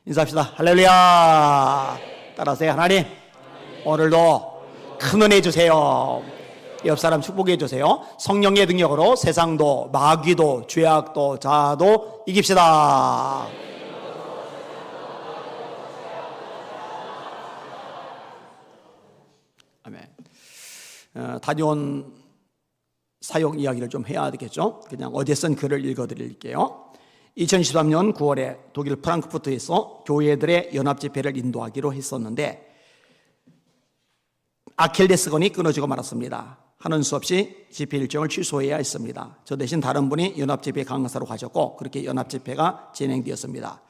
인사합시다. 할렐루야. 따라하세요. 하나님, 오늘도 큰 은혜 주세요. 옆 사람 축복해 주세요. 성령의 능력으로 세상도 마귀도 죄악도 자아도 이깁시다. 아멘. 다녀온 사역 이야기를 좀 해야 되겠죠. 그냥 어제 쓴 글을 읽어드릴게요. 2013년 9월에 독일 프랑크푸르트에서 교회들의 연합집회를 인도하기로 했었는데 아킬레스건이 끊어지고 말았습니다. 하는 수 없이 집회 일정을 취소해야 했습니다. 저 대신 다른 분이 연합집회 강사로 가셨고 그렇게 연합집회가 진행되었습니다.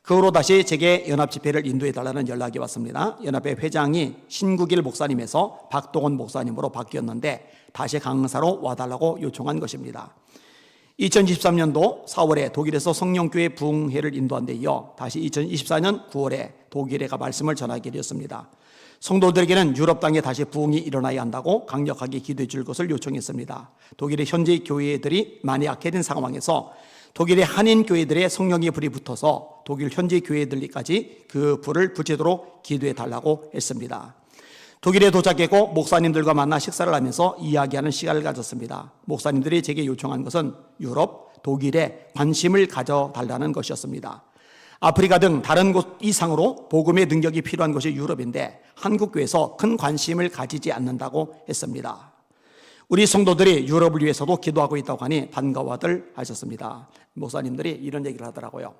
그 후로 다시 제게 연합집회를 인도해달라는 연락이 왔습니다. 연합회 회장이 신국일 목사님에서 박동원 목사님으로 바뀌었는데 다시 강사로 와달라고 요청한 것입니다. 2023년도 4월에 독일에서 성령교회 부흥회를 인도한 데 이어 다시 2024년 9월에 독일에 가 말씀을 전하게 되었습니다. 성도들에게는 유럽 땅에 다시 부흥이 일어나야 한다고 강력하게 기도해 줄 것을 요청했습니다. 독일의 현재 교회들이 많이 악해진 상황에서 독일의 한인 교회들의 성령의 불이 붙어서 독일 현지 교회들까지 그 불을 붙이도록 기도해 달라고 했습니다. 독일에 도착했고 목사님들과 만나 식사를 하면서 이야기하는 시간을 가졌습니다. 목사님들이 제게 요청한 것은 유럽, 독일에 관심을 가져달라는 것이었습니다. 아프리카 등 다른 곳 이상으로 복음의 능력이 필요한 곳이 유럽인데 한국교회에서 큰 관심을 가지지 않는다고 했습니다. 우리 성도들이 유럽을 위해서도 기도하고 있다고 하니 반가워들 하셨습니다. 목사님들이 이런 얘기를 하더라고요.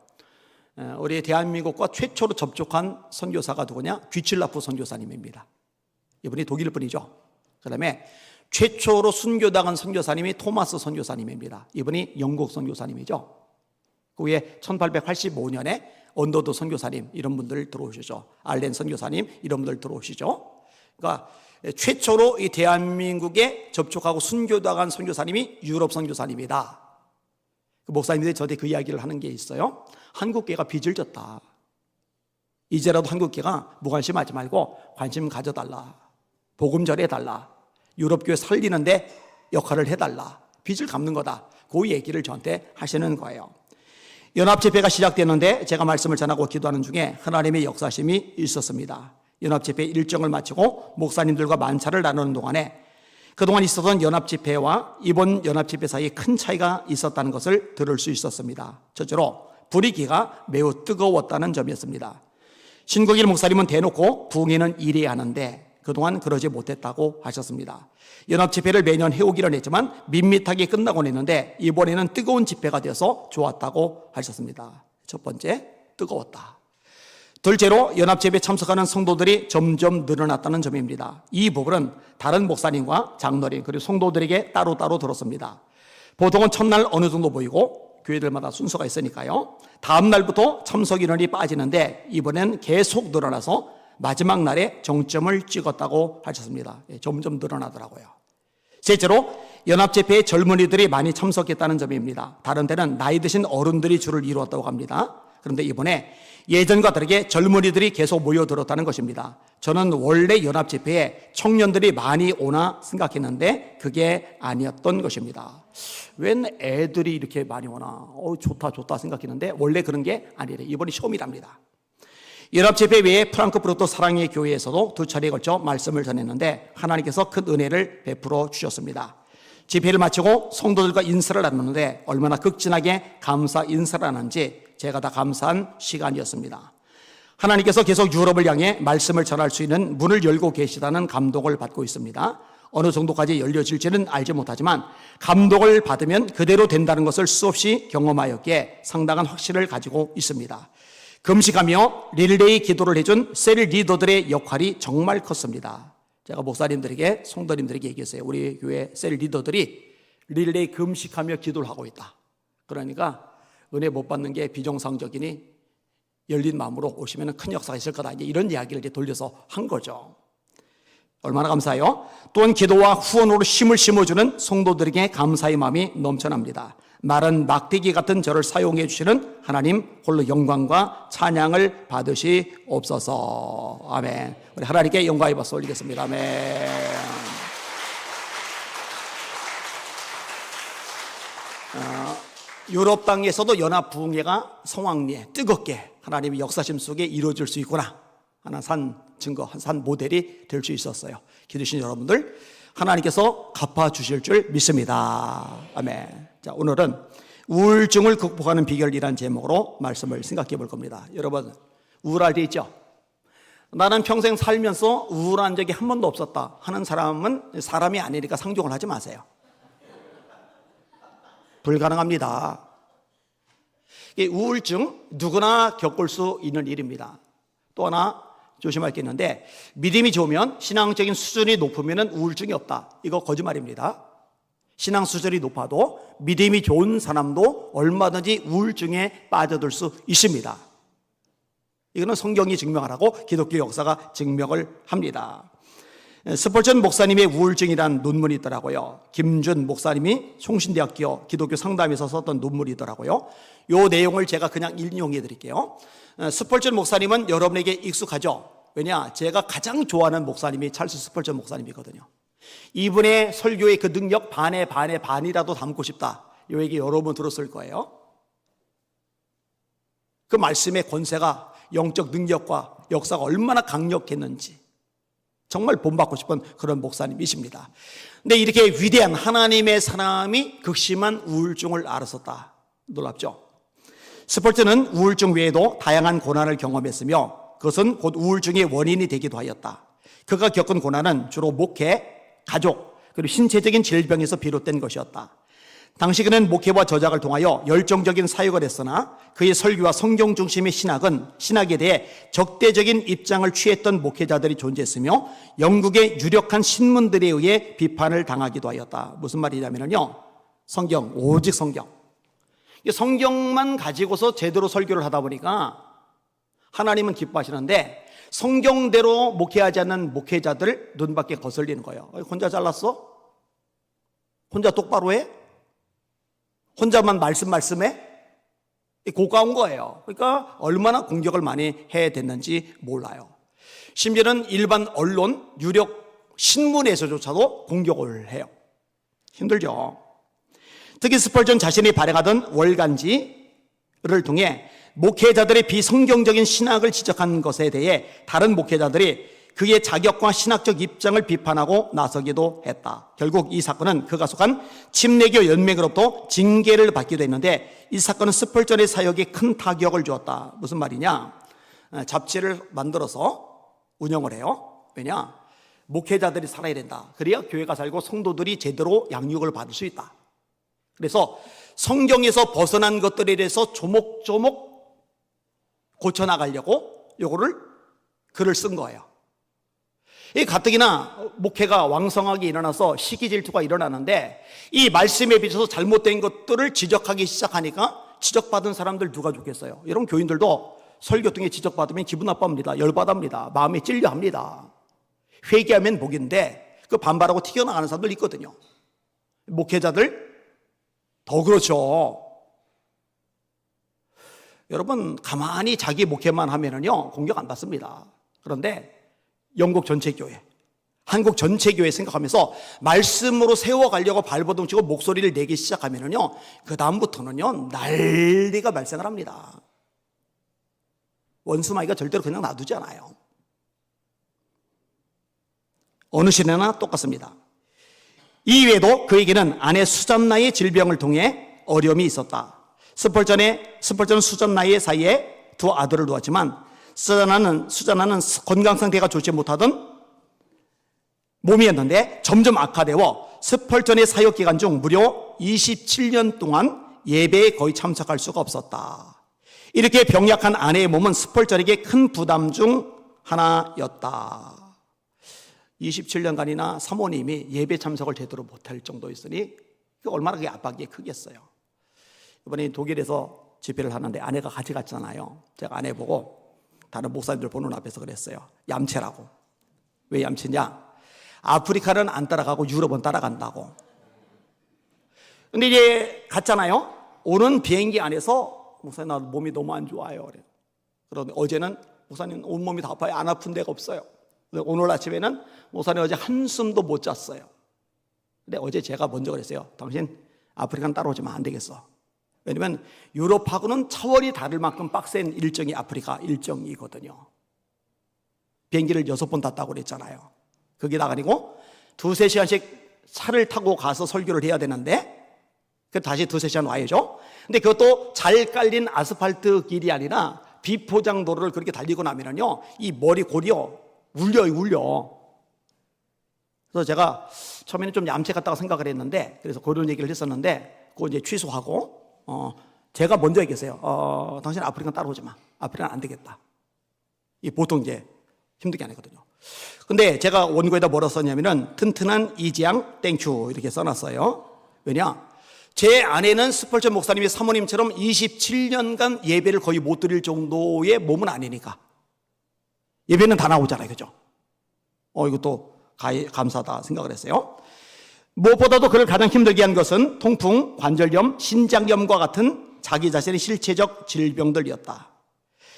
우리 대한민국과 최초로 접촉한 선교사가 누구냐? 귀칠라프 선교사님입니다. 이분이 독일 분이죠. 그 다음에 최초로 순교당한 선교사님이 토마스 선교사님입니다. 이분이 영국 선교사님이죠. 그 후에 1885년에 언더도 선교사님 이런 분들 들어오시죠. 알렌 선교사님 이런 분들 들어오시죠. 그러니까 최초로 이 대한민국에 접촉하고 순교당한 선교사님이 유럽 선교사님이다. 목사님들이 저한테 그 이야기를 하는 게 있어요. 한국교회가 빚을 졌다. 이제라도 한국교회가 무관심하지 말고 관심 가져달라. 복음 전해달라. 유럽교회 살리는데 역할을 해달라. 빚을 갚는 거다. 그 얘기를 저한테 하시는 거예요. 연합집회가 시작되는데 제가 말씀을 전하고 기도하는 중에 하나님의 역사심이 있었습니다. 연합집회 일정을 마치고 목사님들과 만찬을 나누는 동안에 그동안 있었던 연합집회와 이번 연합집회 사이에 큰 차이가 있었다는 것을 들을 수 있었습니다. 첫째로 분위기가 매우 뜨거웠다는 점이었습니다. 신국일 목사님은 대놓고 부흥회는 이래야 하는데 그동안 그러지 못했다고 하셨습니다. 연합집회를 매년 해오기는 했지만 밋밋하게 끝나곤 했는데 이번에는 뜨거운 집회가 되어서 좋았다고 하셨습니다. 첫 번째, 뜨거웠다. 둘째로 연합집회에 참석하는 성도들이 점점 늘어났다는 점입니다. 이 부분은 다른 목사님과 장로님 그리고 성도들에게 따로따로 들었습니다. 보통은 첫날 어느 정도 보이고 교회들마다 순서가 있으니까요. 다음 날부터 참석 인원이 빠지는데 이번엔 계속 늘어나서 마지막 날에 정점을 찍었다고 하셨습니다. 점점 늘어나더라고요. 셋째로 연합집회에 젊은이들이 많이 참석했다는 점입니다. 다른 데는 나이 드신 어른들이 줄을 이루었다고 합니다. 그런데 이번에 예전과 다르게 젊은이들이 계속 모여들었다는 것입니다. 저는 원래 연합집회에 청년들이 많이 오나 생각했는데 그게 아니었던 것입니다. 웬 애들이 이렇게 많이 오나 좋다 생각했는데 원래 그런 게 아니래. 이번이 처음이랍니다. 연합집회 외에 프랑크푸르트 사랑의 교회에서도 2차례에 걸쳐 말씀을 전했는데 하나님께서 큰 은혜를 베풀어 주셨습니다. 집회를 마치고 성도들과 인사를 나누는데 얼마나 극진하게 감사 인사를 하는지 제가 다 감사한 시간이었습니다. 하나님께서 계속 유럽을 향해 말씀을 전할 수 있는 문을 열고 계시다는 감동을 받고 있습니다. 어느 정도까지 열려질지는 알지 못하지만 감동을 받으면 그대로 된다는 것을 수없이 경험하였기에 상당한 확신을 가지고 있습니다. 금식하며 릴레이 기도를 해준 셀 리더들의 역할이 정말 컸습니다. 제가 목사님들에게 성도님들에게 얘기했어요. 우리 교회 셀 리더들이 릴레이 금식하며 기도를 하고 있다. 그러니까 은혜 못 받는 게 비정상적이니 열린 마음으로 오시면 큰 역사가 있을 거다. 이런 이야기를 이제 돌려서 한 거죠. 얼마나 감사해요. 또한 기도와 후원으로 힘을 심어주는 성도들에게 감사의 마음이 넘쳐납니다. 마른 막대기 같은 저를 사용해 주시는 하나님 홀로 영광과 찬양을 받으시옵소서. 아멘. 우리 하나님께 영광의 박수 올리겠습니다. 아멘. 유럽 땅에서도 연합 부흥회가 성황리에 뜨겁게 하나님의 역사심 속에 이루어질 수 있구나 하는 산 증거, 산 모델이 될 수 있었어요. 기도신 여러분들, 하나님께서 갚아주실 줄 믿습니다. 아멘. 자, 오늘은 우울증을 극복하는 비결이라는 제목으로 말씀을 생각해 볼 겁니다. 여러분, 우울할 때 있죠? 나는 평생 살면서 우울한 적이 한 번도 없었다 하는 사람은 사람이 아니니까 상종을 하지 마세요. 불가능합니다. 우울증 누구나 겪을 수 있는 일입니다. 또 하나 조심할 게 있는데, 믿음이 좋으면, 신앙적인 수준이 높으면 우울증이 없다. 이거 거짓말입니다. 신앙 수준이 높아도 믿음이 좋은 사람도 얼마든지 우울증에 빠져들 수 있습니다. 이거는 성경이 증명하라고 기독교 역사가 증명을 합니다. 스펄전 목사님의 우울증이라는 논문이 있더라고요. 김준 목사님이 총신대학교 기독교 상담에서 썼던 논문이더라고요. 이 내용을 제가 그냥 인용해 드릴게요. 스펄전 목사님은 여러분에게 익숙하죠? 왜냐? 제가 가장 좋아하는 목사님이 찰스 스펄전 목사님이거든요. 이분의 설교의 그 능력 반이라도 담고 싶다. 이 얘기 여러 번 들었을 거예요. 그 말씀의 권세가, 영적 능력과 역사가 얼마나 강력했는지 정말 본받고 싶은 그런 목사님이십니다. 근데 이렇게 위대한 하나님의 사람이 극심한 우울증을 앓았었다. 놀랍죠? 스펄전은 우울증 외에도 다양한 고난을 경험했으며 그것은 곧 우울증의 원인이 되기도 하였다. 그가 겪은 고난은 주로 목회, 가족, 그리고 신체적인 질병에서 비롯된 것이었다. 당시 그는 목회와 저작을 통하여 열정적인 사역을 했으나 그의 설교와 성경 중심의 신학에 대해 적대적인 입장을 취했던 목회자들이 존재했으며 영국의 유력한 신문들에 의해 비판을 당하기도 하였다. 무슨 말이냐면요, 성경, 오직 성경. 성경만 가지고서 제대로 설교를 하다 보니까 하나님은 기뻐하시는데 성경대로 목회하지 않는 목회자들 눈밖에 거슬리는 거예요. 혼자 잘났어? 혼자 똑바로 해? 혼자만 말씀해? 고가운 거예요. 그러니까 얼마나 공격을 많이 해야 됐는지 몰라요. 심지어는 일반 언론, 유력 신문에서조차도 공격을 해요. 힘들죠. 특히 스펄전 자신이 발행하던 월간지를 통해 목회자들의 비성경적인 신학을 지적한 것에 대해 다른 목회자들이 그의 자격과 신학적 입장을 비판하고 나서기도 했다. 결국 이 사건은 그가 속한 침례교 연맹으로부터 징계를 받기도 했는데 이 사건은 스펄전의 사역에 큰 타격을 주었다. 무슨 말이냐? 잡지를 만들어서 운영을 해요. 왜냐? 목회자들이 살아야 된다. 그래야 교회가 살고 성도들이 제대로 양육을 받을 수 있다. 그래서 성경에서 벗어난 것들에 대해서 조목조목 고쳐나가려고 요거를 글을 쓴 거예요. 이 가뜩이나 목회가 왕성하게 일어나서 시기 질투가 일어나는데 이 말씀에 비춰서 잘못된 것들을 지적하기 시작하니까 지적받은 사람들 누가 좋겠어요? 여러분, 교인들도 설교 등에 지적받으면 기분 나빠합니다. 열받합니다. 마음에 찔려합니다. 회개하면 복인데 그 반발하고 튀겨나가는 사람들 있거든요. 목회자들 더 그렇죠. 여러분, 가만히 자기 목회만 하면은요 공격 안 받습니다. 그런데 영국 전체 교회, 한국 전체 교회 생각하면서 말씀으로 세워가려고 발버둥 치고 목소리를 내기 시작하면은요 그 다음부터는요 난리가 발생을 합니다. 원수마귀가 절대로 그냥 놔두지 않아요. 어느 시대나 똑같습니다. 이외에도 그에게는 아내 수잔나의 질병을 통해 어려움이 있었다. 스펄전은 수잔나의 사이에 두 아들을 두었지만 수잔나는 건강 상태가 좋지 못하던 몸이었는데 점점 악화되어 스펄전의 사역 기간 중 무려 27년 동안 예배에 거의 참석할 수가 없었다. 이렇게 병약한 아내의 몸은 스펄전에게 큰 부담 중 하나였다. 27년간이나 사모님이 예배 참석을 제대로 못할 정도였으니 얼마나 그게 압박이 크겠어요. 이번에 독일에서 집회를 하는데 아내가 같이 갔잖아요. 제가 아내 보고 다른 목사님들 보는 앞에서 그랬어요. 얌체라고. 왜 얌체냐? 아프리카는 안 따라가고 유럽은 따라간다고. 근데 이제 갔잖아요. 오는 비행기 안에서 목사님 나 몸이 너무 안 좋아요. 그래요. 그런데 어제는 목사님 온몸이 다 아파요. 안 아픈 데가 없어요. 오늘 아침에는 목사님 어제 한숨도 못 잤어요. 근데 어제 제가 먼저 그랬어요. 당신 아프리카는 따라오지면 안 되겠어. 왜냐하면 유럽하고는 차원이 다를 만큼 빡센 일정이 아프리카 일정이거든요. 비행기를 6번 탔다고 그랬잖아요. 거기다가 아니고 2-3시간씩 차를 타고 가서 설교를 해야 되는데 그 다시 2-3시간 와야죠. 근데 그것도 잘 깔린 아스팔트 길이 아니라 비포장 도로를 그렇게 달리고 나면은요, 이 머리 골이요 울려. 그래서 제가 처음에는 좀 얌체 같다고 생각을 했는데, 그래서 그런 얘기를 했었는데 그거 이제 취소하고 제가 먼저 얘기했어요. 당신 아프리카 따라오지 마. 아프리카는 안 되겠다. 이 보통 이제 힘들게 안 했거든요. 근데 제가 원고에다 뭐라 썼냐면은 튼튼한 이지양 땡큐 이렇게 써놨어요. 왜냐? 제 아내는 스펄전 목사님이 사모님처럼 27년간 예배를 거의 못 드릴 정도의 몸은 아니니까. 예배는 다 나오잖아요. 그죠? 이것도 감사하다 생각을 했어요. 무엇보다도 그를 가장 힘들게 한 것은 통풍, 관절염, 신장염과 같은 자기 자신의 실체적 질병들이었다.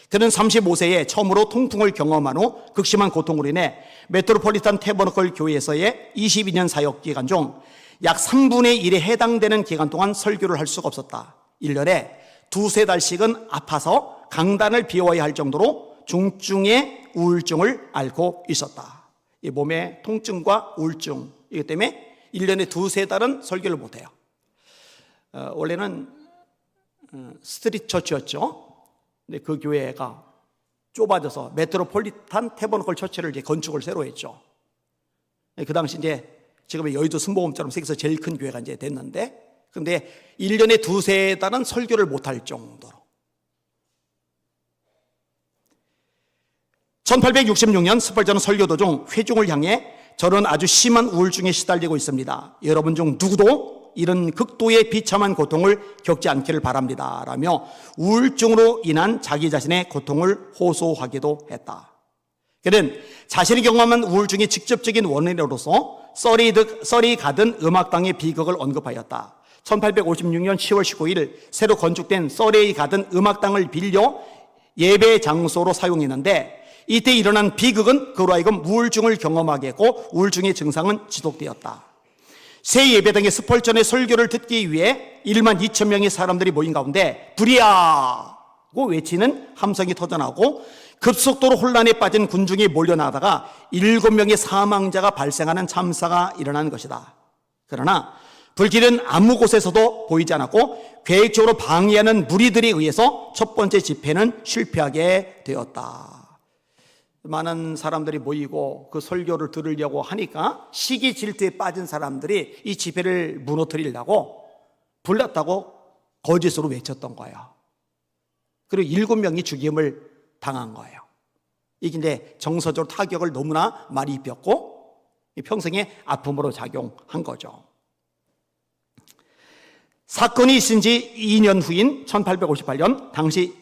그는 35세에 처음으로 통풍을 경험한 후 극심한 고통으로 인해 메트로폴리탄 태버너클 교회에서의 22년 사역 기간 중 약 3분의 1에 해당되는 기간 동안 설교를 할 수가 없었다. 1년에 2-3달씩은 아파서 강단을 비워야 할 정도로 중증의 우울증을 앓고 있었다. 이 몸의 통증과 우울증, 이것 때문에 1년에 2-3달은 설교를 못해요. 원래는 스트리트 처치였죠. 근데 그 교회가 좁아져서 메트로폴리탄 태버너클 처치를 이제 건축을 새로 했죠. 그 당시 이제 지금의 여의도 순복음처럼 세계에서 제일 큰 교회가 이제 됐는데, 근데 1년에 2-3달은 설교를 못할 정도로. 1866년 스펄전은 설교 도중 회중을 향해 저는 아주 심한 우울증에 시달리고 있습니다. 여러분 중 누구도 이런 극도의 비참한 고통을 겪지 않기를 바랍니다. 라며 우울증으로 인한 자기 자신의 고통을 호소하기도 했다. 그는 자신이 경험한 우울증의 직접적인 원인으로서 썰이 가든 음악당의 비극을 언급하였다. 1856년 10월 19일 새로 건축된 썰이 가든 음악당을 빌려 예배 장소로 사용했는데, 이때 일어난 비극은 그로 하여금 우울증을 경험하게 했고 우울증의 증상은 지속되었다. 새 예배당의 스펄전의 설교를 듣기 위해 1만 2천 명의 사람들이 모인 가운데 불이야고 외치는 함성이 터져나오고 급속도로 혼란에 빠진 군중이 몰려나다가 7명의 사망자가 발생하는 참사가 일어난 것이다. 그러나 불길은 아무 곳에서도 보이지 않았고 계획적으로 방해하는 무리들에 의해서 첫 번째 집회는 실패하게 되었다. 많은 사람들이 모이고 그 설교를 들으려고 하니까 시기 질투에 빠진 사람들이 이 집회를 무너뜨리려고 불났다고 거짓으로 외쳤던 거예요. 그리고 7명이 죽임을 당한 거예요. 이게 이제 정서적으로 타격을 너무나 많이 입혔고 평생의 아픔으로 작용한 거죠. 사건이 있은 지 2년 후인 1858년 당시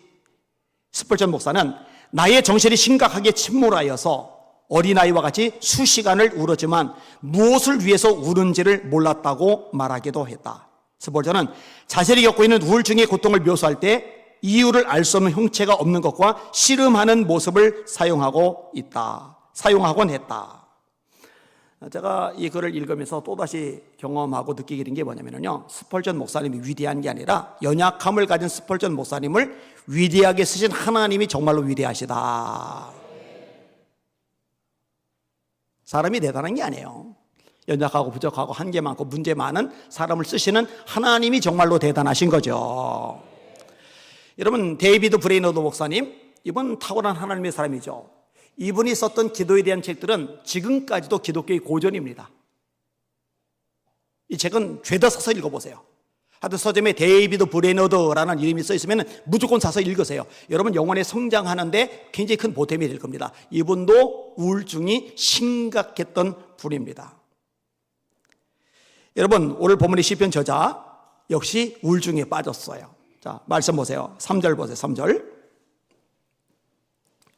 스펄전 목사는 나의 정신이 심각하게 침몰하여서 어린아이와 같이 수시간을 울었지만 무엇을 위해서 우는지를 몰랐다고 말하기도 했다. 스펄전은 자신이 겪고 있는 우울증의 고통을 묘사할 때 이유를 알 수 없는 형체가 없는 것과 씨름하는 모습을 사용하곤 했다. 제가 이 글을 읽으면서 또다시 경험하고 느끼게 된 게 뭐냐면요, 스펄전 목사님이 위대한 게 아니라 연약함을 가진 스펄전 목사님을 위대하게 쓰신 하나님이 정말로 위대하시다. 사람이 대단한 게 아니에요. 연약하고 부족하고 한계 많고 문제 많은 사람을 쓰시는 하나님이 정말로 대단하신 거죠. 여러분, 데이비드 브레이너드 목사님, 이분 탁월한 하나님의 사람이죠. 이분이 썼던 기도에 대한 책들은 지금까지도 기독교의 고전입니다. 이 책은 죄다 사서 읽어보세요. 하여튼 서점에 데이비드 브레이너드라는 이름이 써 있으면 무조건 사서 읽으세요. 여러분 영혼에 성장하는데 굉장히 큰 보탬이 될 겁니다. 이분도 우울증이 심각했던 분입니다. 여러분, 오늘 본문의 시편 저자 역시 우울증에 빠졌어요. 자, 말씀 보세요. 3절 보세요. 3절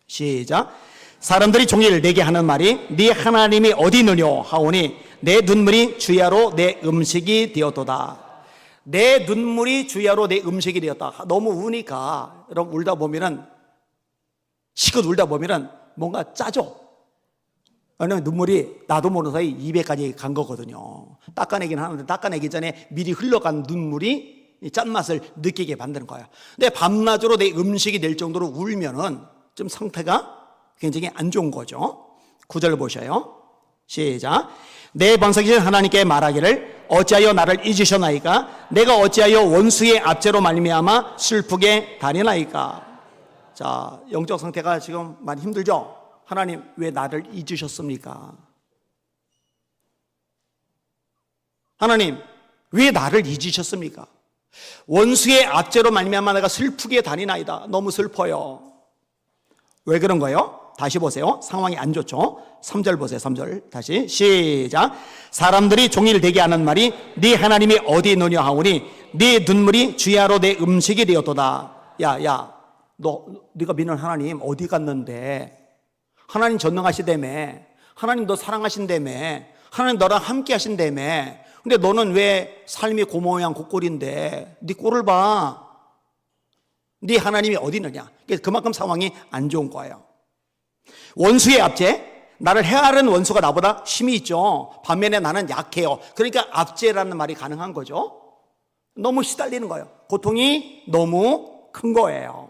시작. 사람들이 종일 내게 하는 말이 네 하나님이 어디 있느냐 하오니 내 눈물이 주야로 내 음식이 되었도다. 내 눈물이 주야로 내 음식이 되었다. 너무 우니까 여러분 울다 보면은 시컷 울다 보면은 뭔가 짜죠. 왜냐면 눈물이 나도 모르는 사이 입에까지 간 거거든요. 닦아내긴 하는데 닦아내기 전에 미리 흘러간 눈물이 이 짠맛을 느끼게 만드는 거예요. 근데 밤낮으로 내 음식이 될 정도로 울면은 좀 상태가 굉장히 안 좋은 거죠. 9절 보셔요. 시작. 내 번성이신 하나님께 말하기를 어찌하여 나를 잊으셨나이까? 내가 어찌하여 원수의 압제로 말미암아 슬프게 다니나이까? 자, 영적 상태가 지금 많이 힘들죠? 하나님 왜 나를 잊으셨습니까? 하나님 왜 나를 잊으셨습니까? 원수의 압제로 말미암아 내가 슬프게 다니나이다. 너무 슬퍼요. 왜 그런 거예요? 다시 보세요. 상황이 안 좋죠? 3절 보세요. 3절 다시 시작. 사람들이 종일 되게 하는 말이 네 하나님이 어디 있느냐 하오니 네 눈물이 주야로 내 음식이 되었도다. 야 네가 믿는 하나님 어디 갔는데? 하나님 전능하시다며, 하나님 너 사랑하신다며, 하나님 너랑 함께 하신다며. 근데 너는 왜 삶이 고모양 고꼴인데 네 꼴을 봐. 네 하나님이 어디 있느냐. 그만큼 상황이 안 좋은 거예요. 원수의 압제, 나를 해하는 원수가 나보다 힘이 있죠. 반면에 나는 약해요. 그러니까 압제라는 말이 가능한 거죠. 너무 시달리는 거예요. 고통이 너무 큰 거예요.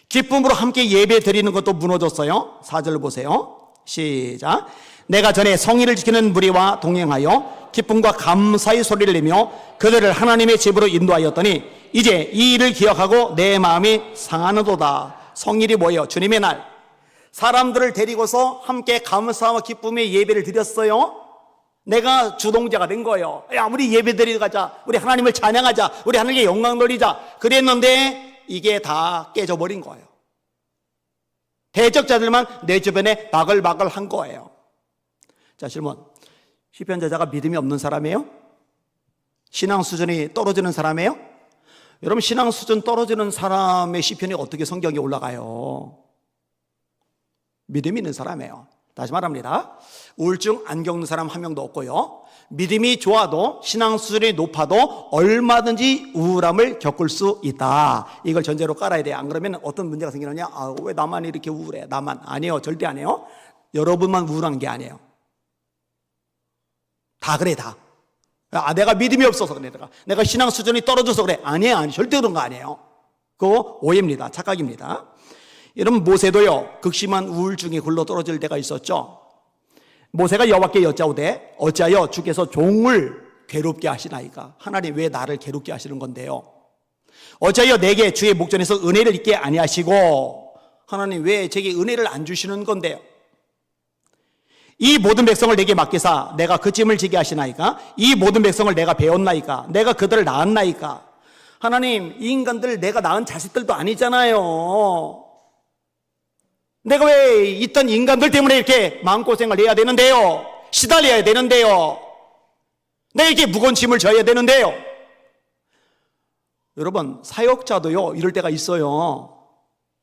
기쁨으로 함께 예배 드리는 것도 무너졌어요. 4절 보세요. 시작. 내가 전에 성의를 지키는 무리와 동행하여 기쁨과 감사의 소리를 내며 그들을 하나님의 집으로 인도하였더니 이제 이 일을 기억하고 내 마음이 상하는도다. 성일이 뭐예요? 주님의 날. 사람들을 데리고서 함께 감사와 기쁨의 예배를 드렸어요. 내가 주동자가 된 거예요. 야, 우리 예배 드리러 가자. 우리 하나님을 찬양하자. 우리 하나님께 영광 돌리자. 그랬는데 이게 다 깨져버린 거예요. 대적자들만 내 주변에 바글바글 한 거예요. 자, 질문. 시편 저자가 믿음이 없는 사람이에요? 신앙 수준이 떨어지는 사람이에요? 여러분, 신앙 수준 떨어지는 사람의 시편이 어떻게 성경에 올라가요? 믿음이 있는 사람이에요. 다시 말합니다. 우울증 안 겪는 사람 한 명도 없고요. 믿음이 좋아도 신앙 수준이 높아도 얼마든지 우울함을 겪을 수 있다. 이걸 전제로 깔아야 돼요. 안 그러면 어떤 문제가 생기느냐? 왜 나만 이렇게 우울해? 나만. 아니에요. 절대 아니에요. 여러분만 우울한 게 아니에요. 다 그래, 다. 내가 믿음이 없어서 그래. 내가 신앙 수준이 떨어져서 그래. 아니에요. 절대 그런 거 아니에요. 그거 오해입니다. 착각입니다. 여러분, 모세도요, 극심한 우울증에 굴러 떨어질 때가 있었죠. 모세가 여호와께 여짜오되 어찌하여 주께서 종을 괴롭게 하시나이까? 하나님 왜 나를 괴롭게 하시는 건데요? 어찌하여 내게 주의 목전에서 은혜를 잊게 아니하시고 하나님 왜 제게 은혜를 안 주시는 건데요? 이 모든 백성을 내게 맡기사 내가 그 짐을 지게 하시나이까? 이 모든 백성을 내가 배웠나이까? 내가 그들을 낳았나이까? 하나님, 이 인간들 내가 낳은 자식들도 아니잖아요. 내가 왜 있던 인간들 때문에 이렇게 마음고생을 해야 되는데요? 시달려야 되는데요? 내가 이렇게 무거운 짐을 져야 되는데요? 여러분, 사역자도요, 이럴 때가 있어요.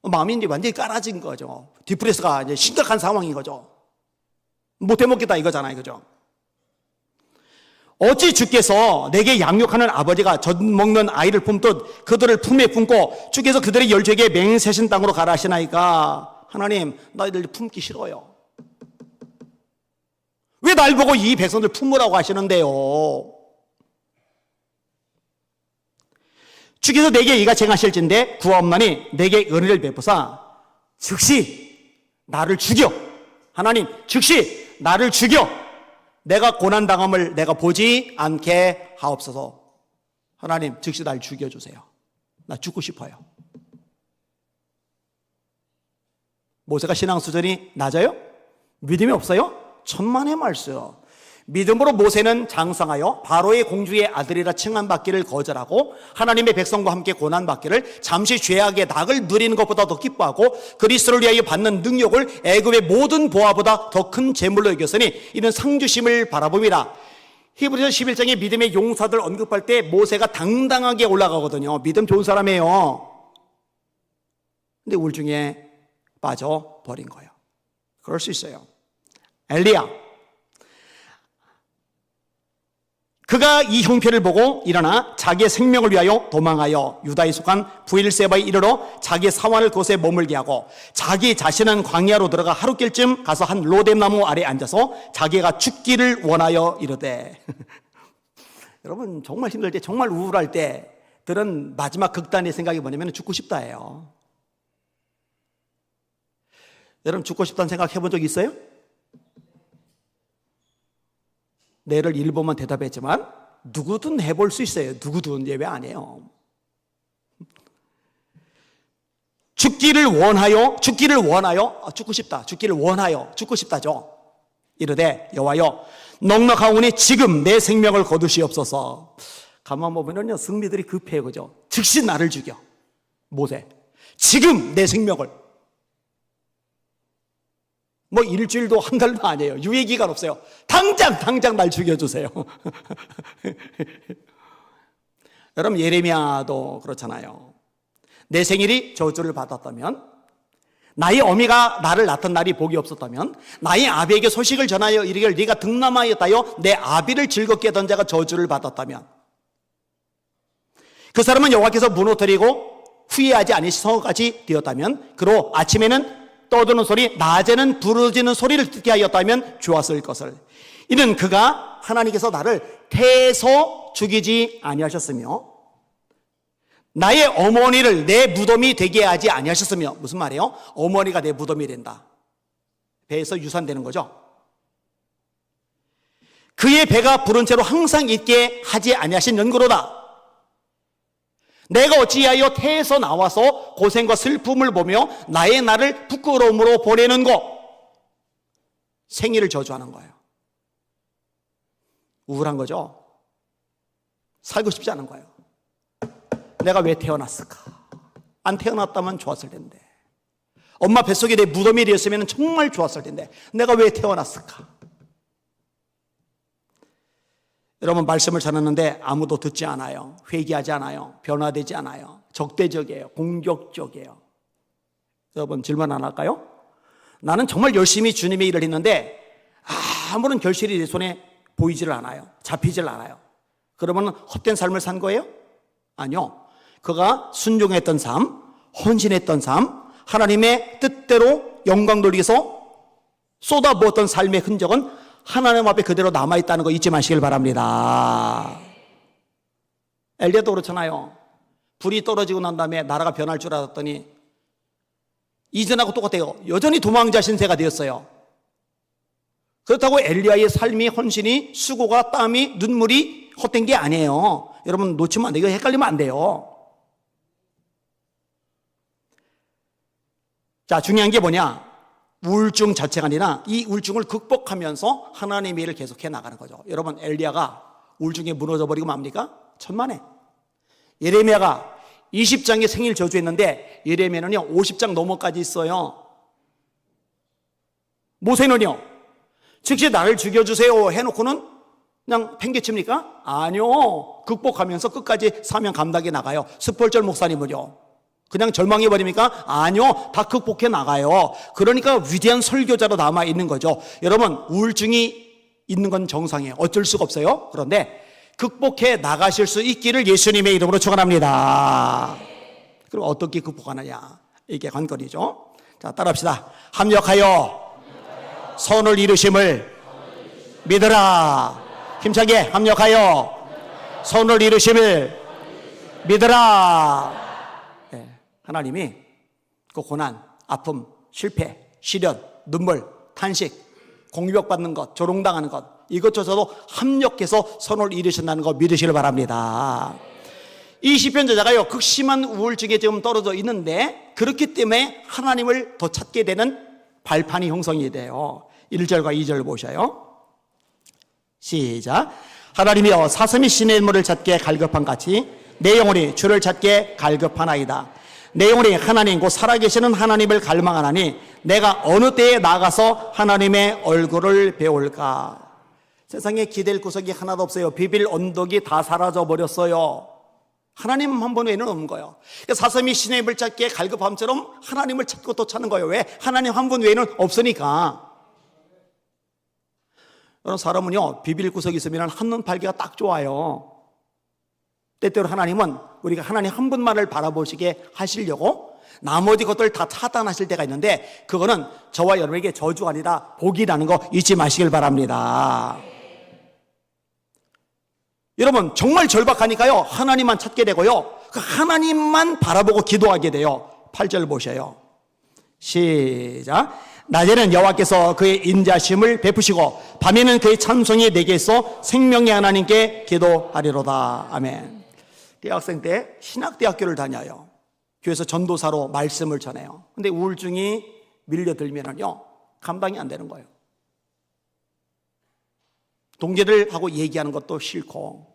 마음이 이제 완전히 깔아진 거죠. 디프레스가 이제 심각한 상황인 거죠. 못 해먹겠다 이거잖아요. 그죠? 어찌 주께서 내게 양육하는 아버지가 젖 먹는 아이를 품듯 그들을 품에 품고 주께서 그들의 열조에게 맹세신 땅으로 가라 하시나이까? 하나님, 너희들 품기 싫어요. 왜 날 보고 이 백성들 품으라고 하시는데요? 주께서 내게 이같이 행하실진대 구하옵나니 내게 은혜를 베푸사 즉시 나를 죽여. 하나님, 즉시 나를 죽여. 내가 고난당함을 내가 보지 않게 하옵소서. 하나님, 즉시 날 죽여주세요. 나 죽고 싶어요. 모세가 신앙 수준이 낮아요? 믿음이 없어요? 천만의 말씀. 믿음으로 모세는 장성하여 바로의 공주의 아들이라 칭함받기를 거절하고 하나님의 백성과 함께 고난받기를 잠시 죄악의 낙을 누리는 것보다 더 기뻐하고 그리스도를 위하여 받는 능력을 애굽의 모든 보화보다 더 큰 재물로 여겼으니 이는 상주심을 바라봅니다. 히브리서 11장에 믿음의 용사들 언급할 때 모세가 당당하게 올라가거든요. 믿음 좋은 사람이에요. 근데 우울증에 빠져버린 거예요. 그럴 수 있어요. 엘리야, 그가 이 형편을 보고 일어나 자기의 생명을 위하여 도망하여 유다에 속한 브엘세바에 이르러 자기의 사환을 그곳에 머물게 하고 자기 자신은 광야로 들어가 하루길쯤 가서 한 로뎀나무 아래 앉아서 자기가 죽기를 원하여 이르되 여러분, 정말 힘들 때, 정말 우울할 때 들은 마지막 극단의 생각이 뭐냐면 죽고 싶다예요. 여러분 죽고 싶다는 생각 해본 적 있어요? 네를 일부만 대답했지만 누구든 해볼 수 있어요. 누구든 예외 아니에요. 죽기를 원하여 죽고 싶다. 죽기를 원하여 죽고 싶다죠. 이르되 여호와여 넉넉하오니 지금 내 생명을 거두시옵소서. 가만 보면은요 승리들이 급해요. 그죠? 즉시 나를 죽여. 모세 지금 내 생명을, 뭐 일주일도 한 달도 아니에요. 유예기간 없어요. 당장 날 죽여주세요. 여러분 예레미야도 그렇잖아요. 내 생일이 저주를 받았다면, 나의 어미가 나를 낳던 날이 복이 없었다면, 나의 아비에게 소식을 전하여 이르기를 네가 득남하였다여 내 아비를 즐겁게 하던 자가 저주를 받았다면, 그 사람은 여호와께서 무너뜨리고 후회하지 아니시 성까지 되었다면, 그로 아침에는 떠드는 소리, 낮에는 부르짖는 소리를 듣게 하였다면 좋았을 것을. 이는 그가 하나님께서 나를 태에서 죽이지 아니하셨으며 나의 어머니를 내 무덤이 되게 하지 아니하셨으며. 무슨 말이에요? 어머니가 내 무덤이 된다. 배에서 유산되는 거죠. 그의 배가 부른 채로 항상 있게 하지 아니하신 연고로다. 내가 어찌하여 태에서 나와서 고생과 슬픔을 보며 나의 날을 부끄러움으로 보내는 거. 생일을 저주하는 거예요. 우울한 거죠. 살고 싶지 않은 거예요. 내가 왜 태어났을까? 안 태어났다면 좋았을 텐데. 엄마 뱃속에 내 무덤이 되었으면 정말 좋았을 텐데 내가 왜 태어났을까? 여러분 말씀을 전하는데 아무도 듣지 않아요. 회개하지 않아요. 변화되지 않아요. 적대적이에요. 공격적이에요. 여러분 질문 안 할까요? 나는 정말 열심히 주님의 일을 했는데 아무런 결실이 내 손에 보이지를 않아요. 잡히질 않아요. 그러면 헛된 삶을 산 거예요? 아니요. 그가 순종했던 삶, 헌신했던 삶, 하나님의 뜻대로 영광 돌리기 위해서 쏟아부었던 삶의 흔적은 하나님 앞에 그대로 남아있다는 거 잊지 마시길 바랍니다. 엘리야도 그렇잖아요. 불이 떨어지고 난 다음에 나라가 변할 줄 알았더니 이전하고 똑같아요. 여전히 도망자 신세가 되었어요. 그렇다고 엘리야의 삶이, 헌신이, 수고가, 땀이, 눈물이 헛된 게 아니에요. 여러분 놓치면 안 돼요. 이거 헷갈리면 안 돼요. 자, 중요한 게 뭐냐? 우울증 자체가 아니라 이 우울증을 극복하면서 하나님의 일을 계속해 나가는 거죠. 여러분 엘리야가 우울증에 무너져 버리고 맙니까? 천만에. 예레미야가 20장의 생일 저주했는데 예레미야는요 50장 넘어까지 있어요. 모세는요 즉시 나를 죽여주세요 해놓고는 그냥 팽개칩니까? 아니요. 극복하면서 끝까지 사명 감당해 나가요. 스펄절 목사님은요 그냥 절망해버립니까? 아니요. 다 극복해 나가요. 그러니까 위대한 설교자로 남아있는 거죠. 여러분 우울증이 있는 건 정상이에요. 어쩔 수가 없어요. 그런데 극복해 나가실 수 있기를 예수님의 이름으로 축원합니다. 그럼 어떻게 극복하느냐? 이게 관건이죠. 자, 따라합시다. 합력하여 선을 이루심을 믿으라. 힘차게 합력하여 선을 이루심을 믿으라. 하나님이 그 고난, 아픔, 실패, 시련, 눈물, 탄식, 공격받는 것, 조롱당하는 것 이것조차도 합력해서 선을 이루신다는 거 믿으시길 바랍니다. 이 시편 저자가요 극심한 우울증에 지금 떨어져 있는데 그렇기 때문에 하나님을 더 찾게 되는 발판이 형성이 돼요. 1절과 2절 보셔요. 시작. 하나님이여 사슴이 시냇 물을 찾게 갈급한 같이 내 영혼이 주를 찾게 갈급하나이다. 내 영혼이 하나님 곧 살아계시는 하나님을 갈망하나니 내가 어느 때에 나가서 하나님의 얼굴을 배울까. 세상에 기댈 구석이 하나도 없어요. 비빌 언덕이 다 사라져 버렸어요. 하나님 한 분 외에는 없는 거예요. 사슴이 시냇을 찾기에 갈급함처럼 하나님을 찾고 또 찾는 거예요. 왜? 하나님 한 분 외에는 없으니까. 여러분 사람은요 비빌 구석이 있으면 한눈 팔기가 딱 좋아요. 때때로 하나님은 우리가 하나님 한 분만을 바라보시게 하시려고 나머지 것들 다 차단하실 때가 있는데 그거는 저와 여러분에게 저주가 아니라 복이라는 거 잊지 마시길 바랍니다. 여러분 정말 절박하니까요 하나님만 찾게 되고요 그 하나님만 바라보고 기도하게 돼요. 8절 보셔요. 시작. 낮에는 여호와께서 그의 인자심을 베푸시고 밤에는 그의 참송이 내게서 생명의 하나님께 기도하리로다. 아멘. 대학생 때 신학대학교를 다녀요. 교회에서 전도사로 말씀을 전해요. 근데 우울증이 밀려들면은요, 감당이 안 되는 거예요. 동기들하고 얘기하는 것도 싫고,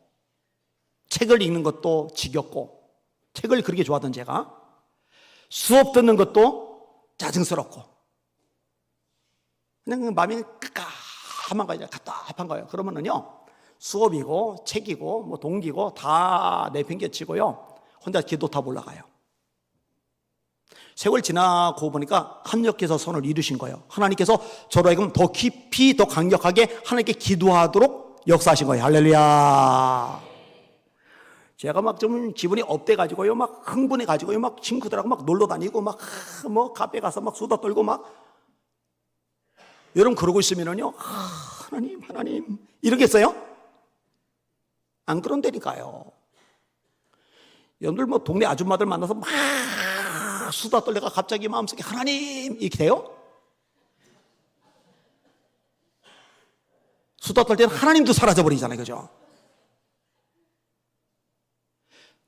책을 읽는 것도 지겹고, 책을 그렇게 좋아하던 제가 수업 듣는 것도 짜증스럽고, 그냥 마음이 깝깝한 거예요. 답답한 거예요. 그러면은요, 수업이고 책이고 뭐 동기고 다 내팽개치고요, 혼자 기도탑 올라가요. 세월 지나고 보니까 하나님께서 손을 이루신 거예요. 하나님께서 저로 하여금 더 깊이 더 강력하게 하나님께 기도하도록 역사하신 거예요. 할렐루야. 제가 막 좀 기분이 업돼가지고요, 막 흥분해가지고요, 막 친구들하고 막 놀러 다니고 막 뭐 카페 가서 막 수다 떨고 막, 여러분 그러고 있으면은요, 하나님 이러겠어요? 안 그런다니까요. 여러분들 뭐 동네 아줌마들 만나서 막 수다 떨다가 갑자기 마음속에 하나님 이렇게 돼요? 수다 떨 때는 하나님도 사라져버리잖아요. 그죠?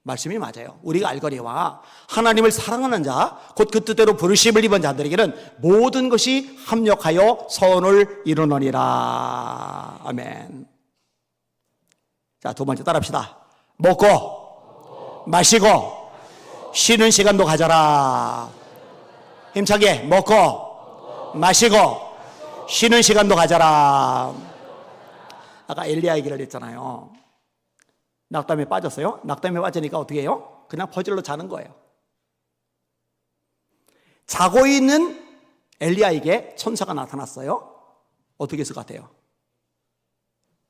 말씀이 맞아요. 우리가 알거니와 하나님을 사랑하는 자, 곧 그 뜻대로 부르심을 입은 자들에게는 모든 것이 합력하여 선을 이루느니라. 아멘. 자, 두 번째 따라합시다. 먹고 마시고 쉬는 시간도 가져라. 힘차게 먹고 마시고 쉬는 시간도 가져라. 아까 엘리야 얘기를 했잖아요. 낙담에 빠졌어요. 낙담에 빠지니까 어떻게 해요? 그냥 퍼즐로 자는 거예요. 자고 있는 엘리야에게 천사가 나타났어요. 어떻게 했을 것 같아요?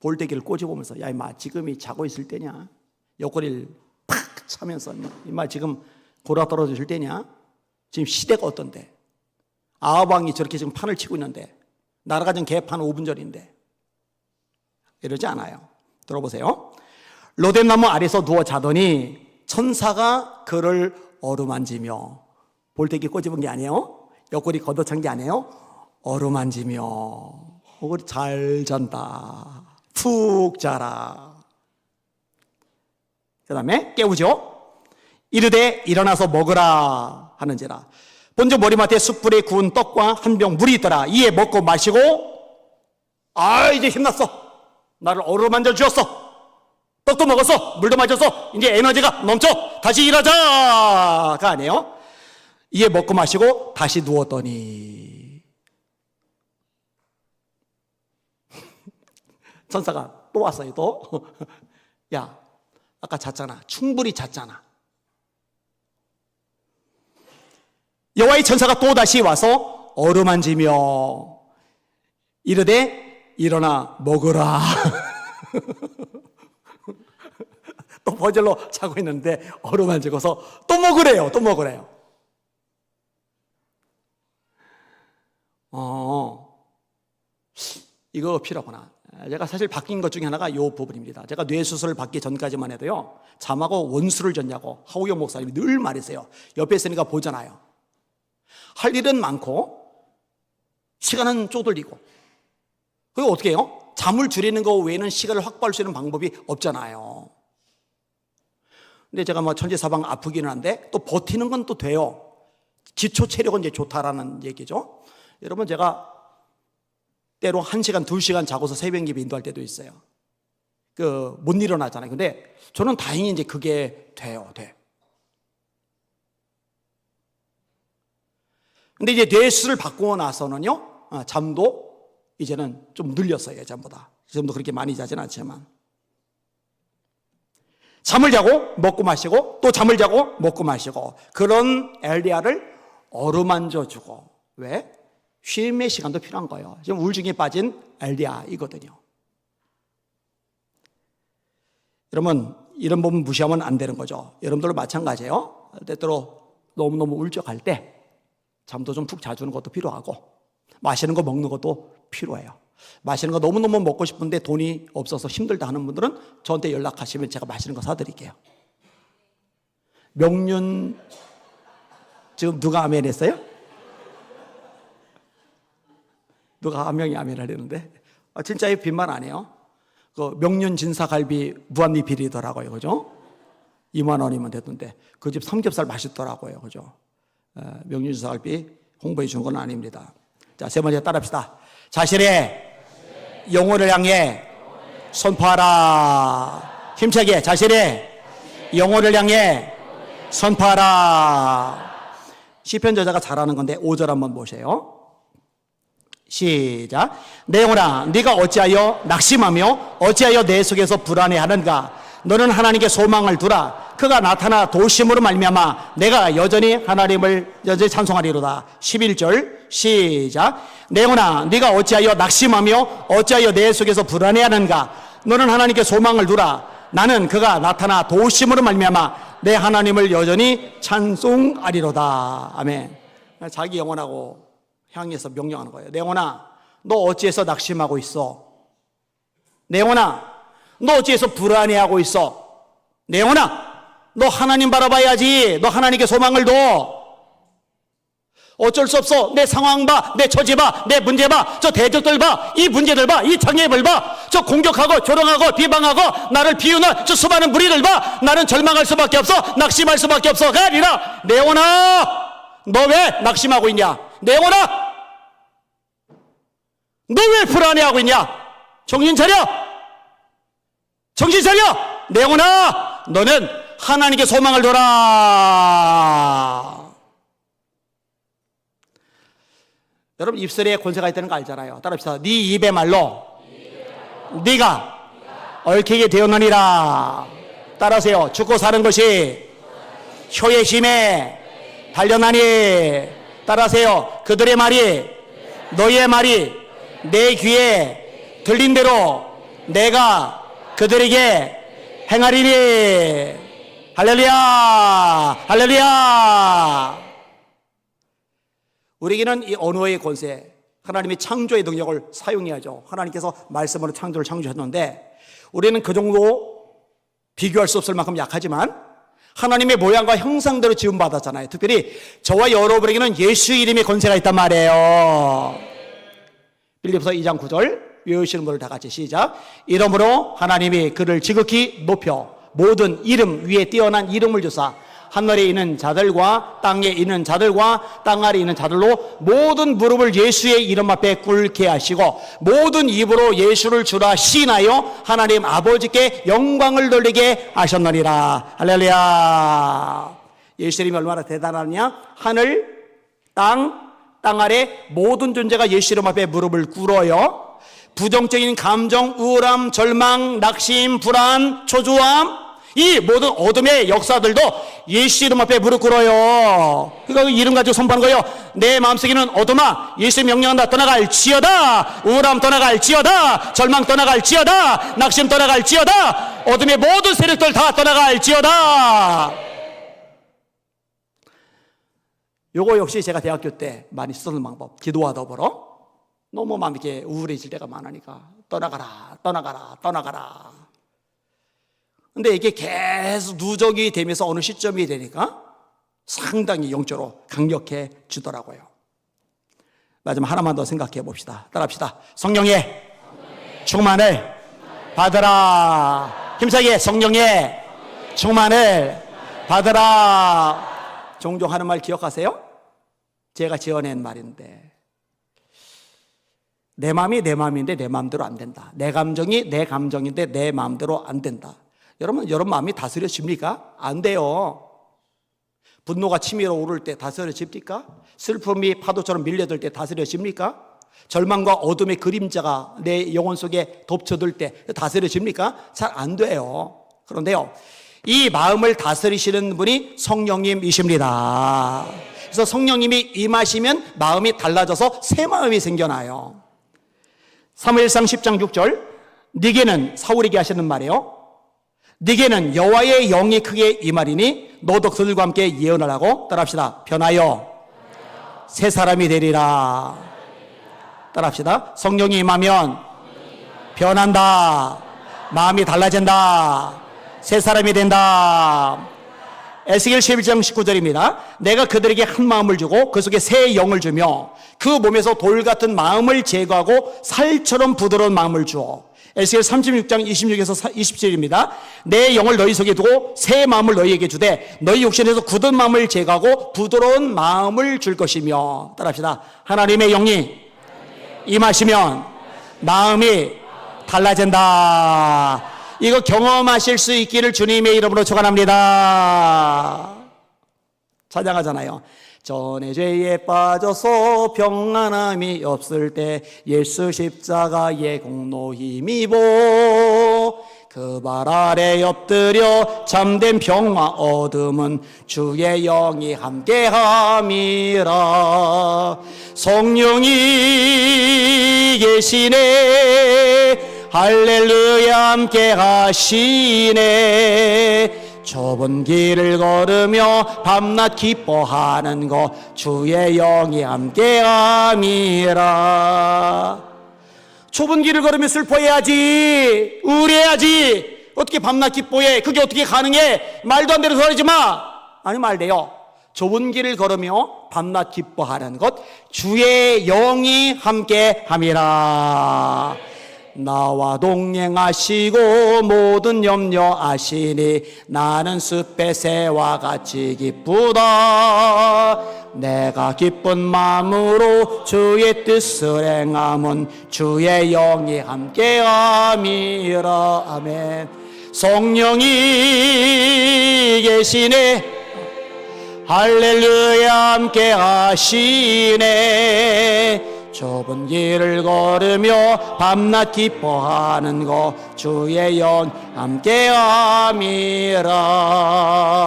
볼때기를 꼬집으면서, 야 임마 지금이 자고 있을 때냐? 옆구리를 팍 차면서, 임마 지금 골아 떨어질 때냐? 지금 시대가 어떤데? 아합 왕이 저렇게 지금 판을 치고 있는데, 나라가 지금 개판 5분 전인데. 이러지 않아요. 들어보세요. 로뎀나무 아래서 누워 자더니 천사가 그를 어루만지며, 볼때기 꼬집은 게 아니에요. 옆구리 걷어찬 게 아니에요. 어루만지며, 우리 잘 잔다. 푹 자라. 그 다음에 깨우죠. 이르되 일어나서 먹으라 하는지라. 본저 머리맡에 숯불에 구운 떡과 한 병 물이 있더라. 이에 먹고 마시고, 이제 힘났어. 나를 어루만져 주었어. 떡도 먹었어. 물도 마셨어. 이제 에너지가 넘쳐. 다시 일하자가 아니에요. 이에 먹고 마시고 다시 누웠더니 천사가 또 왔어요. 또 야, 아까 잤잖아. 충분히 잤잖아. 여호와의 천사가 또 다시 와서 어루만지며 이르되 일어나 먹으라. 또 버절로 자고 있는데 어루만지고서 또 먹으래요. 또 먹으래요. 이거 필요하구나. 제가 사실 바뀐 것 중에 하나가 이 부분입니다. 제가 뇌수술을 받기 전까지만 해도요, 잠하고 원수를 졌냐고 하우영 목사님이 늘 말했어요. 옆에 있으니까 보잖아요. 할 일은 많고 시간은 쪼들리고, 그리고 어떻게 해요? 잠을 줄이는 거 외에는 시간을 확보할 수 있는 방법이 없잖아요. 근데 제가 뭐 천지사방 아프기는 한데 또 버티는 건 또 돼요. 기초 체력은 이제 좋다라는 얘기죠. 여러분, 제가 때로 1시간, 2시간 자고서 새벽 예배 인도할 때도 있어요. 못 일어나잖아요. 근데 저는 다행히 이제 그게 돼요. 근데 이제 뇌수술을 받고 나서는요, 잠도 이제는 좀 늘렸어요. 예전보다. 지금도 그렇게 많이 자진 않지만. 잠을 자고 먹고 마시고 또 잠을 자고 먹고 마시고, 그런 엘리야를 어루만져주고. 왜? 쉼의 시간도 필요한 거예요. 지금 우울증에 빠진 엘리야이거든요. 여러분, 이런 부분 무시하면 안 되는 거죠. 여러분들도 마찬가지예요. 때때로 너무너무 울적할 때 잠도 좀 푹 자주는 것도 필요하고, 마시는 거 먹는 것도 필요해요. 마시는 거 너무너무 먹고 싶은데 돈이 없어서 힘들다 하는 분들은 저한테 연락하시면 제가 마시는 거 사드릴게요. 명륜, 지금 누가 아멘 했어요? 누가 한 명이 아멘 하려는데? 진짜 이 빈말 아니에요? 그 명륜 진사갈비 무한리 비리더라고요. 그죠? 2만 원이면 되던데. 그 집 삼겹살 맛있더라고요. 그죠? 명륜 진사갈비 홍보해 주는 건 아닙니다. 자, 세 번째 따라합시다. 자신의 영혼을 향해 선포하라. 힘차게 자신의 영혼을 향해 선포하라. 시편 저자가 잘하는 건데 5절 한번 보세요. 시작. 내 영혼아 네가 어찌하여 낙심하며 어찌하여 내 속에서 불안해하는가. 너는 하나님께 소망을 두라. 그가 나타나 도우심으로 말미암아 내가 여전히 하나님을 여전히 찬송하리로다. 11절 시작. 내 영혼아 네가 어찌하여 낙심하며 어찌하여 내 속에서 불안해하는가. 너는 하나님께 소망을 두라. 나는 그가 나타나 도우심으로 말미암아 내 하나님을 여전히 찬송하리로다. 아멘. 자기 영혼하고 향해서 명령하는 거예요. 내 영혼아 너 어찌해서 낙심하고 있어? 내 영혼아 너 어찌해서 불안해하고 있어? 내 영혼아 너 하나님 바라봐야지. 너 하나님께 소망을 둬. 어쩔 수 없어. 내 상황 봐, 내 처지 봐, 내 문제 봐, 저 대적들 봐, 이 문제들 봐, 이 장애물 봐, 저 공격하고 조롱하고 비방하고 나를 비우는 저 수많은 무리들 봐. 나는 절망할 수밖에 없어. 낙심할 수밖에 없어가 아니라 내 영혼아 너 왜 낙심하고 있냐? 내 영혼아 너 왜 불안해하고 있냐? 정신 차려! 정신 차려! 내 영혼아 너는 하나님께 소망을 둬라. 여러분 입술에 권세가 있다는 거 알잖아요. 따라합시다. 네 입의 말로 네가 얽히게 되었느니라. 따라하세요. 죽고 사는 것이 혀의 힘에 달려나니. 따라하세요. 그들의 말이 너희의 말이 내 귀에 들린 대로 내가 그들에게 행하리니. 할렐루야 할렐루야. 우리에게는 이 언어의 권세, 하나님의 창조의 능력을 사용해야죠. 하나님께서 말씀으로 창조를 창조했는데 우리는 그 정도 비교할 수 없을 만큼 약하지만 하나님의 모양과 형상대로 지음받았잖아요. 특별히 저와 여러분에게는 예수 이름의 권세가 있단 말이에요. 빌립보서 2장 9절 외우시는 분들 다 같이 시작. 이러므로 하나님이 그를 지극히 높여 모든 이름 위에 뛰어난 이름을 주사 하늘에 있는 자들과 땅에 있는 자들과 땅 아래에 있는 자들로 모든 무릎을 예수의 이름 앞에 꿇게 하시고 모든 입으로 예수를 주라 시인하여 하나님 아버지께 영광을 돌리게 하셨느니라. 할렐루야. 예수 이름이 얼마나 대단하냐. 하늘, 땅 아래 모든 존재가 예수 이름 앞에 무릎을 꿇어요. 부정적인 감정, 우울함, 절망, 낙심, 불안, 초조함, 이 모든 어둠의 역사들도 예수 이름 앞에 무릎 꿇어요. 그러니까 그 이름 가지고 선포하는 거예요. 내 마음속에는 어둠아 예수 명령한다. 떠나갈지어다. 우울함 떠나갈지어다. 절망 떠나갈지어다. 낙심 떠나갈지어다. 어둠의 모든 세력들 다 떠나갈지어다. 요거 역시 제가 대학교 때 많이 쓰는 방법. 기도와 더불어 너무 마음이 이렇게 우울해질 때가 많으니까 떠나가라 떠나가라 떠나가라. 근데 이게 계속 누적이 되면서 어느 시점이 되니까 상당히 영적으로 강력해지더라고요. 마지막 하나만 더 생각해 봅시다. 따라합시다. 성령의 충만을 받으라. 힘차게 성령의 충만을 받으라. 종종 하는 말 기억하세요? 제가 지어낸 말인데 내 마음이 내 마음인데 내 마음대로 안 된다. 내 감정이 내 감정인데 내 마음대로 안 된다. 여러분 마음이 다스려집니까? 안 돼요. 분노가 치밀어 오를 때 다스려집니까? 슬픔이 파도처럼 밀려들 때 다스려집니까? 절망과 어둠의 그림자가 내 영혼 속에 덮쳐들 때 다스려집니까? 잘 안 돼요. 그런데요, 이 마음을 다스리시는 분이 성령님이십니다. 그래서 성령님이 임하시면 마음이 달라져서 새 마음이 생겨나요. 사무엘상 10장 6절 네게는 사울에게 하시는 말이에요. 네게는 여호와의 영이 크게 임하리니 너도 그들과 함께 예언을 하고 따라합시다. 변하여 새 사람이 되리라. 따라합시다. 성령이 임하면 변한다. 마음이 달라진다. 새 사람이 된다. 에스겔 11장 19절입니다. 내가 그들에게 한 마음을 주고 그 속에 새 영을 주며 그 몸에서 돌 같은 마음을 제거하고 살처럼 부드러운 마음을 주어. 에스겔 36장 26에서 27입니다. 내 영을 너희 속에 두고 새 마음을 너희에게 주되 너희 육신에서 굳은 마음을 제거하고 부드러운 마음을 줄 것이며. 따라합시다. 하나님의 영이 임하시면 마음이 달라진다. 이거 경험하실 수 있기를 주님의 이름으로 축원합니다. 찬양하잖아요. 전에 죄에 빠져서 평안함이 없을 때 예수 십자가의 공로 힘입어 그 발 아래 엎드려 참된 평화 얻음은 주의 영이 함께함이라. 성령이 계시네 할렐루야 함께 하시네. 좁은 길을 걸으며 밤낮 기뻐하는 것 주의 영이 함께함이라. 좁은 길을 걸으며 슬퍼해야지, 우울해야지, 어떻게 밤낮 기뻐해? 그게 어떻게 가능해? 말도 안 되는 소리 하지 마. 아니, 말돼요. 좁은 길을 걸으며 밤낮 기뻐하는 것 주의 영이 함께함이라. 나와 동행하시고 모든 염려 아시니 나는 숲의 새와 같이 기쁘다. 내가 기쁜 마음으로 주의 뜻을 행함은 주의 영이 함께함이라. 아멘. 성령이 계시네 할렐루야 함께 하시네. 좁은 길을 걸으며 밤낮 기뻐하는 것 주의 영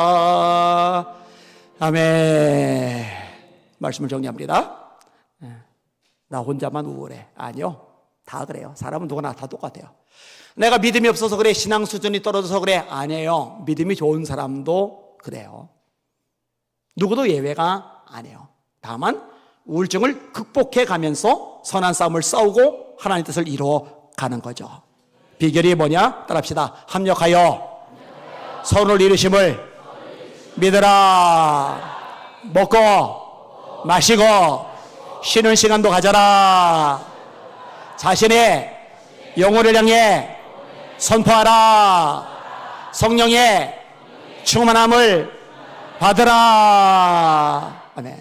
함께함이라. 아멘. 말씀을 정리합니다. 나 혼자만 우울해. 아니요, 다 그래요. 사람은 누구나 다 똑같아요. 내가 믿음이 없어서 그래, 신앙 수준이 떨어져서 그래. 아니에요. 믿음이 좋은 사람도 그래요. 누구도 예외가 아니에요. 다만 우울증을 극복해 가면서 선한 싸움을 싸우고 하나님의 뜻을 이루어가는 거죠. 비결이 뭐냐? 따라합시다. 합력하여 선을 이루심을 믿으라. 먹고 마시고 쉬는 시간도 가져라. 자신의 영혼을 향해 선포하라. 성령의 충만함을 받으라. 아멘.